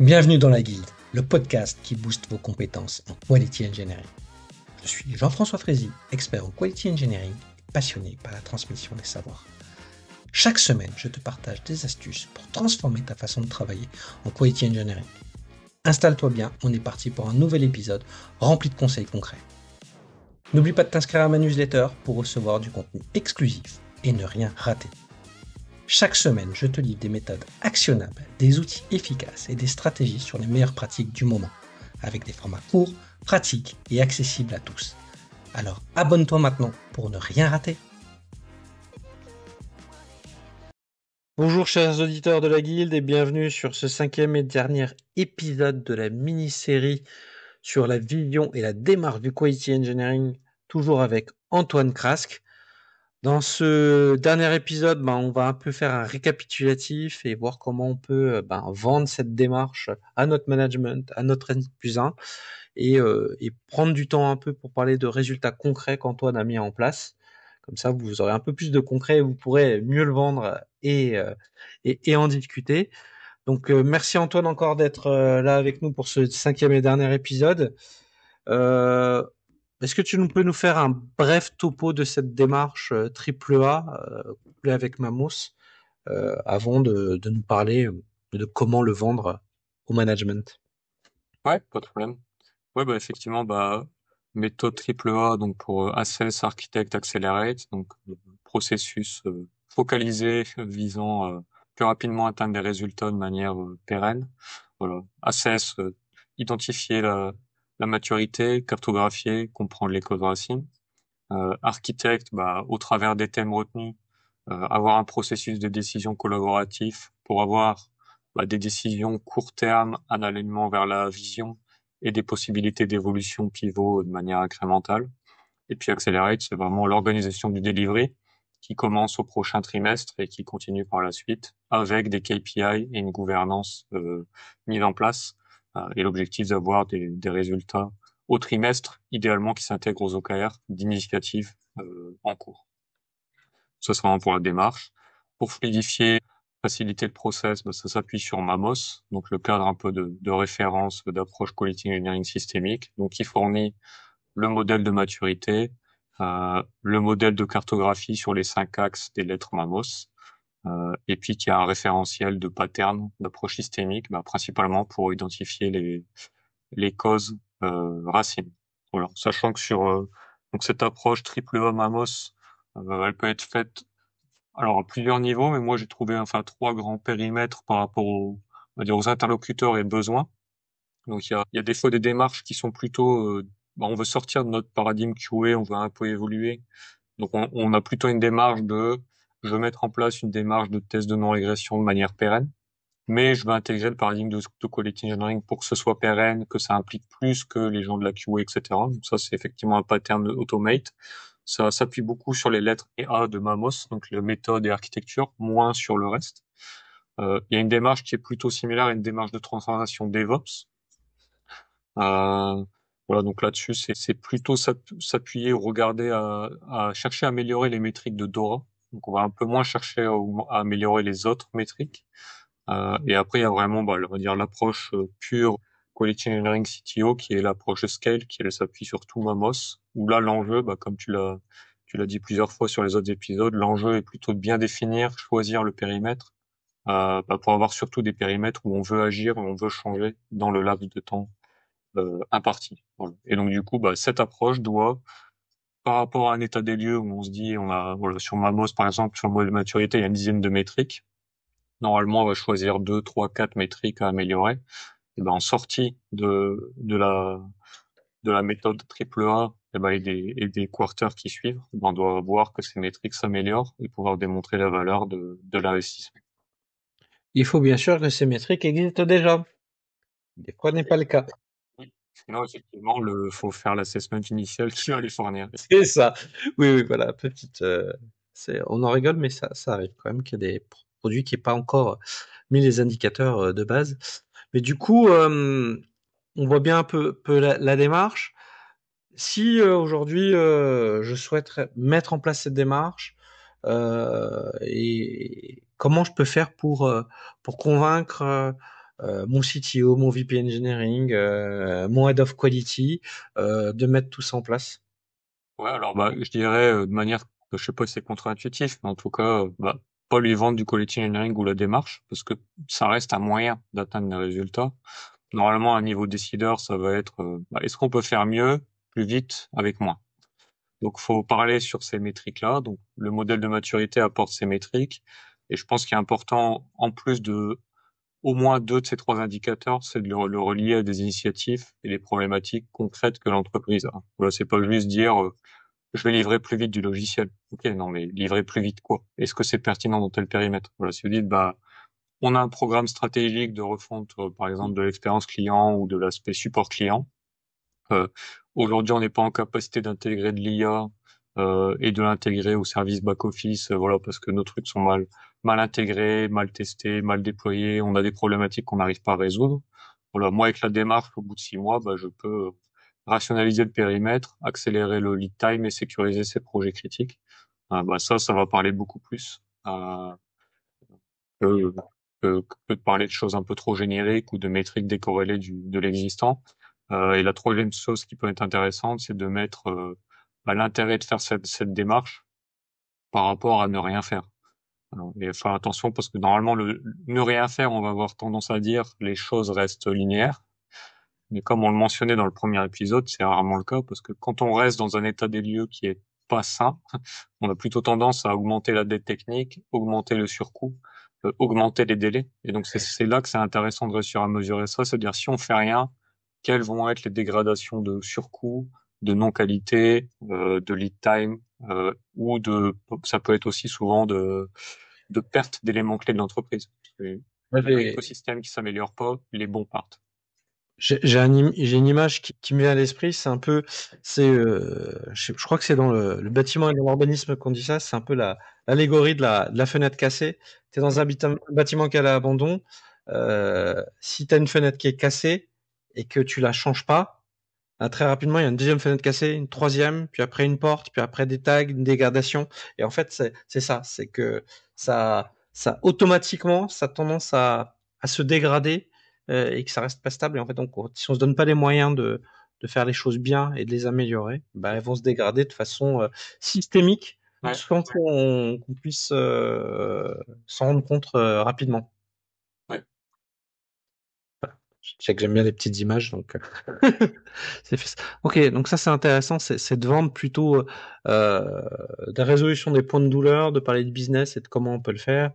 Bienvenue dans la Guilde, le podcast qui booste vos compétences en Quality Engineering. Je suis Jean-François Frézy, expert en Quality Engineering et passionné par la transmission des savoirs. Chaque semaine, je te partage des astuces pour transformer ta façon de travailler en Quality Engineering. Installe-toi bien, on est parti pour un nouvel épisode rempli de conseils concrets. N'oublie pas de t'inscrire à ma newsletter pour recevoir du contenu exclusif et ne rien rater. Chaque semaine, je te livre des méthodes actionnables, des outils efficaces et des stratégies sur les meilleures pratiques du moment, avec des formats courts, pratiques et accessibles à tous. Alors abonne-toi maintenant pour ne rien rater. Bonjour chers auditeurs de la Guilde et bienvenue sur ce 5e et dernier épisode de la mini-série sur la vision et la démarche du Quality Engineering, toujours avec Antoine Crasque. Dans ce dernier épisode, on va un peu faire un récapitulatif et voir comment on peut vendre cette démarche à notre management, à notre N+1 et prendre du temps un peu pour parler de résultats concrets qu'Antoine a mis en place. Comme ça, vous aurez un peu plus de concret et vous pourrez mieux le vendre et en discuter. Donc, merci Antoine encore d'être là avec nous pour ce 5e et dernier épisode. Est-ce que tu peux nous faire un bref topo de cette démarche AAA couplée avec Mamos avant de nous parler de comment le vendre au management? Ouais, pas de problème. Ouais, effectivement, méthode triple A, donc pour Assess, Architect, Accelerate, donc processus focalisé visant plus rapidement atteindre des résultats de manière pérenne. Voilà. Assess, identifier la maturité, cartographier, comprendre les causes racines. Architect, au travers des thèmes retenus, avoir un processus de décision collaboratif pour avoir des décisions court terme, un alignement vers la vision et des possibilités d'évolution pivot de manière incrémentale. Et puis Accelerate, c'est vraiment l'organisation du delivery qui commence au prochain trimestre et qui continue par la suite avec des KPI et une gouvernance mise en place et l'objectif d'avoir des résultats au trimestre, idéalement qui s'intègrent aux OKR d'initiatives en cours. Ça sera vraiment pour la démarche. Pour fluidifier, faciliter le process, ça s'appuie sur Mamos, donc le cadre un peu de référence d'approche quality engineering systémique, donc qui fournit le modèle de maturité, le modèle de cartographie sur les 5 axes des lettres Mamos, et puis qui a un référentiel de pattern d'approche systémique, principalement pour identifier les causes racines. Voilà. Sachant que sur donc cette approche triple A Mamos, elle peut être faite alors à plusieurs niveaux, mais moi j'ai trouvé 3 grands périmètres par rapport on va dire aux interlocuteurs et besoins. Donc il y a des fois des démarches qui sont plutôt on veut sortir de notre paradigme QA, on veut un peu évoluer. Donc on a plutôt une démarche de je veux mettre en place une démarche de test de non-régression de manière pérenne, mais je veux intégrer le paradigme de quality engineering pour que ce soit pérenne, que ça implique plus que les gens de la QA, etc. Donc ça c'est effectivement un pattern automate. Ça s'appuie beaucoup sur les lettres et A de Mamos, donc la méthode et architecture, moins sur le reste. Il y a une démarche qui est plutôt similaire à une démarche de transformation DevOps. Voilà, donc là-dessus, c'est plutôt s'appuyer ou regarder à chercher à améliorer les métriques de Dora. Donc on va un peu moins chercher à améliorer les autres métriques. Et après, il y a vraiment, on va dire l'approche pure Quality Engineering CTO, qui est l'approche de scale, qui elle s'appuie sur tout Mamos, où là, l'enjeu, comme tu l'as dit plusieurs fois sur les autres épisodes, l'enjeu est plutôt de bien définir, choisir le périmètre, pour avoir surtout des périmètres où on veut agir, où on veut changer dans le laps de temps imparti. Voilà. Et donc, du coup, cette approche doit, par rapport à un état des lieux où on se dit, sur Mamos, par exemple, sur le modèle de maturité, il y a une dizaine de métriques. Normalement, on va choisir 2, 3, 4 métriques à améliorer. Et en sortie de la méthode triple A, et des quarters qui suivent, on doit voir que ces métriques s'améliorent et pouvoir démontrer la valeur de l'investissement. Il faut bien sûr que ces métriques existent déjà. Des fois, n'est pas le cas. Oui. Sinon, effectivement, faut faire l'assessment initial qui va les fournir. C'est ça. Oui, oui, voilà, on en rigole, mais ça arrive quand même qu'il y a des produits qui n'aient pas encore mis les indicateurs de base. Mais du coup, on voit bien un peu la démarche. Si aujourd'hui je souhaiterais mettre en place cette démarche, et comment je peux faire pour convaincre mon CTO, mon VP Engineering, mon Head of Quality, de mettre tout ça en place? Ouais, alors bah, je dirais de manière, je sais pas si c'est contre-intuitif, mais en tout cas, bah, pas lui vendre du quality engineering ou la démarche, parce que ça reste un moyen d'atteindre des résultats. Normalement, à un niveau décideur, ça va être, bah, est-ce qu'on peut faire mieux, plus vite, avec moins? Donc, faut parler sur ces métriques-là. Donc, le modèle de maturité apporte ces métriques, et je pense qu'il est important, en plus de au moins deux de ces trois indicateurs, c'est de le relier à des initiatives et les problématiques concrètes que l'entreprise a. Voilà, c'est pas juste dire je vais livrer plus vite du logiciel. Ok, non, mais livrer plus vite quoi? Est-ce que c'est pertinent dans tel périmètre? Voilà, si vous dites bah on a un programme stratégique de refonte, par exemple de l'expérience client ou de l'aspect support client. Euh, Aujourd'hui, on n'est pas en capacité d'intégrer de l'IA et de l'intégrer au service back-office, voilà, parce que nos trucs sont mal intégrés, mal testés, mal déployés. On a des problématiques qu'on n'arrive pas à résoudre. Voilà, moi, avec la démarche, au bout de 6 mois, bah, je peux rationaliser le périmètre, accélérer le lead time et sécuriser ces projets critiques. Bah, ça va parler beaucoup plus que, que de parler de choses un peu trop génériques ou de métriques décorrélées de l'existant. Et la troisième chose qui peut être intéressante, c'est de mettre bah, l'intérêt de faire cette démarche par rapport à ne rien faire. Alors, et faire attention parce que normalement, le ne rien faire, on va avoir tendance à dire les choses restent linéaires. Mais comme on le mentionnait dans le premier épisode, c'est rarement le cas parce que quand on reste dans un état des lieux qui est pas sain, on a plutôt tendance à augmenter la dette technique, augmenter le surcoût, augmenter les délais. Et donc c'est là que c'est intéressant de réussir à mesurer ça, c'est-à-dire si on fait rien, quelles vont être les dégradations de surcoût, de non-qualité, de lead time, ou ça peut être aussi souvent de perte d'éléments clés de l'entreprise. Et Moi, un écosystème qui s'améliore pas, les bons partent. j'ai une image qui me vient à l'esprit, c'est un peu, je crois que c'est dans le bâtiment et dans l'urbanisme qu'on dit ça, c'est un peu l'allégorie de la fenêtre cassée. Tu es dans un bâtiment qui est à l'abandon, si tu as une fenêtre qui est cassée et que tu la changes pas, très rapidement, il y a une deuxième fenêtre cassée, une troisième, puis après une porte, puis après des tags, une dégradation. Et en fait, c'est ça, c'est que ça automatiquement, ça a tendance à se dégrader et que ça reste pas stable. Et en fait, donc, si on se donne pas les moyens de faire les choses bien et de les améliorer, bah, elles vont se dégrader de façon systémique Ouais. sans qu'on puisse s'en rendre compte rapidement. Ouais. Je sais que j'aime bien les petites images, donc c'est fait. Ok, donc ça c'est intéressant, c'est de vendre plutôt de la résolution des points de douleur, de parler de business et de comment on peut le faire.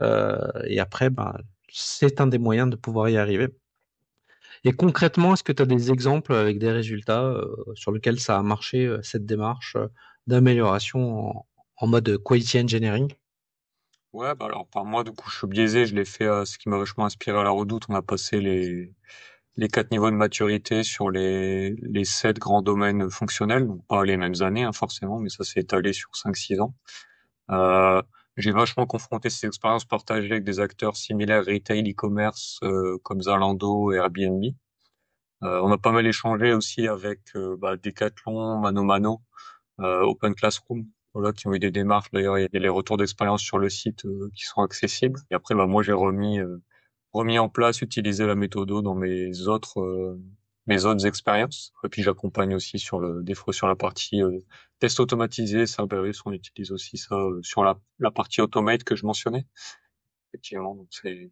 Et après, ben, c'est un des moyens de pouvoir y arriver. Et concrètement, est-ce que tu as des exemples avec des résultats sur lesquels ça a marché, cette démarche d'amélioration en mode quality engineering? Ouais, bah alors par moi, du coup, je suis biaisé, je l'ai fait, ce qui m'a vachement inspiré à la Redoute. On a passé les 4 niveaux de maturité sur les 7 grands domaines fonctionnels, donc pas les mêmes années, hein, forcément, mais ça s'est étalé sur 5 6 ans. Euh, j'ai vachement confronté ces expériences partagées avec des acteurs similaires retail, e-commerce, comme Zalando et Airbnb. On a pas mal échangé aussi avec bah, Decathlon, Mano Mano, Open Classroom, voilà, qui ont eu des démarches. D'ailleurs, il y a les retours d'expérience sur le site qui sont accessibles. Et après, bah, moi, j'ai remis en place, utilisé la méthode dans mes autres expériences. Et puis, j'accompagne aussi des fois sur la partie test automatisé, Cerberus, on utilise aussi ça sur la partie automate que je mentionnais. Effectivement, donc c'est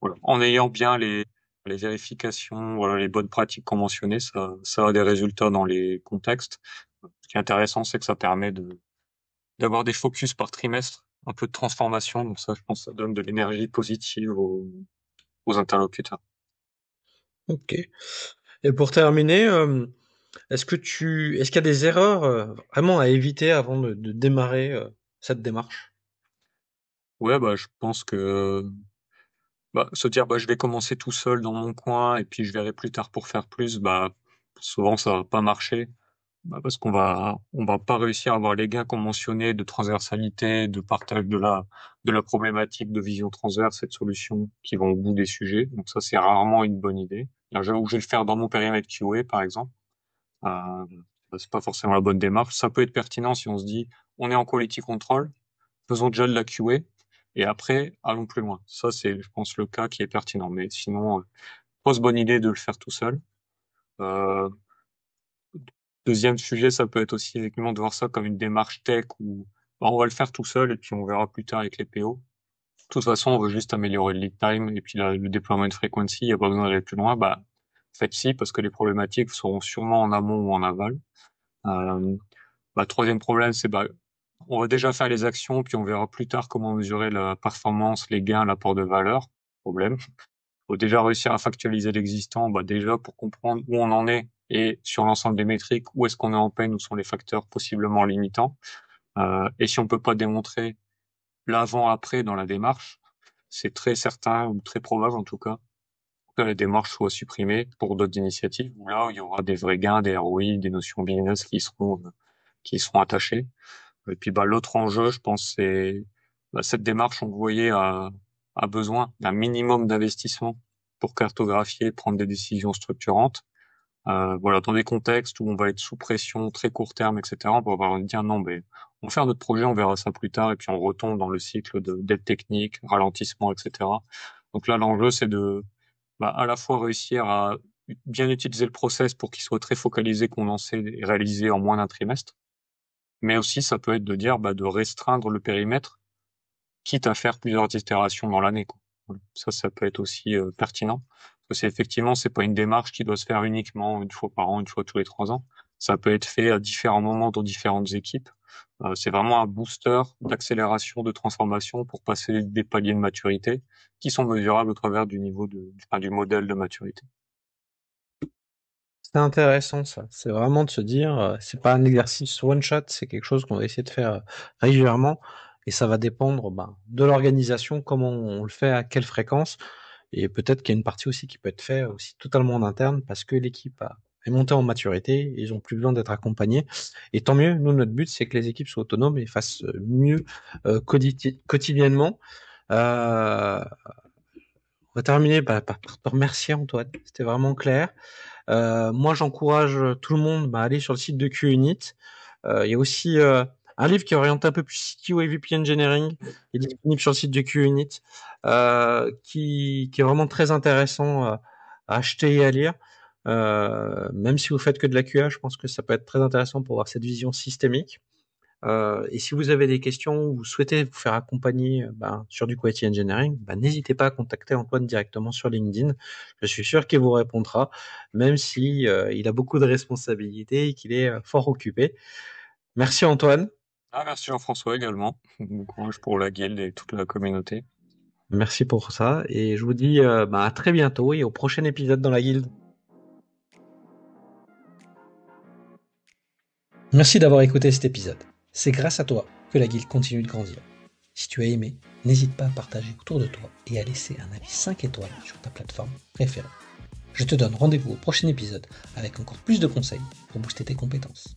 voilà. En ayant bien les vérifications, voilà, les bonnes pratiques conventionnées, ça a des résultats dans les contextes. Ce qui est intéressant, c'est que ça permet d'avoir des focus par trimestre, un peu de transformation. Donc ça, je pense, ça donne de l'énergie positive aux interlocuteurs. Ok. Et pour terminer, est-ce qu'il y a des erreurs vraiment à éviter avant de démarrer cette démarche? Ouais, bah, je pense que bah, se dire bah, je vais commencer tout seul dans mon coin et puis je verrai plus tard pour faire plus, bah, souvent ça va pas marcher. Bah, parce on va pas réussir à avoir les gains conventionnés de transversalité, de partage de la problématique, de vision transverse et de solutions qui vont au bout des sujets. Donc ça, c'est rarement une bonne idée. Alors, je vais le faire dans mon périmètre QA, par exemple. Euh, bah, c'est pas forcément la bonne démarche. Ça peut être pertinent si on se dit, on est en quality control, faisons déjà de la QA. et après, allons plus loin. Ça, c'est, je pense, le cas qui est pertinent. Mais sinon, fausse bonne idée de le faire tout seul. Euh, Deuxième sujet, ça peut être aussi effectivement de voir ça comme une démarche tech où bah, on va le faire tout seul et puis on verra plus tard avec les PO. De toute façon, on veut juste améliorer le lead time et puis le déploiement de frequency, il n'y a pas besoin d'aller plus loin. Bah, faites ci parce que les problématiques seront sûrement en amont ou en aval. Euh, Troisième problème, c'est on va déjà faire les actions puis on verra plus tard comment mesurer la performance, les gains, l'apport de valeur. Problème. Faut déjà réussir à factualiser l'existant, déjà pour comprendre où on en est et sur l'ensemble des métriques, où est-ce qu'on est en peine, où sont les facteurs possiblement limitants. Et si on peut pas démontrer l'avant-après dans la démarche, c'est très certain ou très probable en tout cas que la démarche soit supprimée pour d'autres initiatives où là où il y aura des vrais gains, des ROI, des notions business qui seront attachées. Et puis l'autre enjeu, je pense, c'est cette démarche, on le voyait, a besoin d'un minimum d'investissement pour cartographier, prendre des décisions structurantes. Voilà, dans des contextes où on va être sous pression, très court terme, etc., on va avoir dire non, mais on va faire notre projet, on verra ça plus tard, et puis on retombe dans le cycle d'aide technique, ralentissement, etc. Donc là, l'enjeu, c'est de à la fois réussir à bien utiliser le process pour qu'il soit très focalisé, condensé et réalisé en moins d'un trimestre. Mais aussi, ça peut être de dire de restreindre le périmètre, quitte à faire plusieurs itérations dans l'année, quoi. Voilà. Ça peut être aussi pertinent. Parce que c'est pas une démarche qui doit se faire uniquement une fois par an, une fois tous les 3 ans. Ça peut être fait à différents moments dans différentes équipes. C'est vraiment un booster d'accélération, de transformation pour passer des paliers de maturité qui sont mesurables au travers du niveau du modèle de maturité. C'est intéressant ça. C'est vraiment de se dire, c'est pas un exercice one shot, c'est quelque chose qu'on va essayer de faire régulièrement et ça va dépendre de l'organisation, comment on le fait, à quelle fréquence et peut-être qu'il y a une partie aussi qui peut être faite aussi totalement en interne parce que l'équipe est montée en maturité, et ils ont plus besoin d'être accompagnés et tant mieux. Nous, notre but, c'est que les équipes soient autonomes et fassent mieux quotidiennement. On va terminer par te remercier, Antoine. C'était vraiment clair. Moi, j'encourage tout le monde à aller sur le site de QUnit. Il y a aussi un livre qui est orienté un peu plus CTO et VP Engineering. Il est disponible sur le site de QUnit, qui est vraiment très intéressant à acheter et à lire. Même si vous faites que de la QA, je pense que ça peut être très intéressant pour avoir cette vision systémique. Et si vous avez des questions ou vous souhaitez vous faire accompagner sur du Quality Engineering, n'hésitez pas à contacter Antoine directement sur LinkedIn. Je suis sûr qu'il vous répondra, même si il a beaucoup de responsabilités et qu'il est fort occupé. Merci Antoine. Merci Jean-François également. Bon courage pour la guilde et toute la communauté. Merci pour ça. Et je vous dis à très bientôt et au prochain épisode dans la guilde. Merci d'avoir écouté cet épisode. C'est grâce à toi que la guilde continue de grandir. Si tu as aimé, n'hésite pas à partager autour de toi et à laisser un avis 5 étoiles sur ta plateforme préférée. Je te donne rendez-vous au prochain épisode avec encore plus de conseils pour booster tes compétences.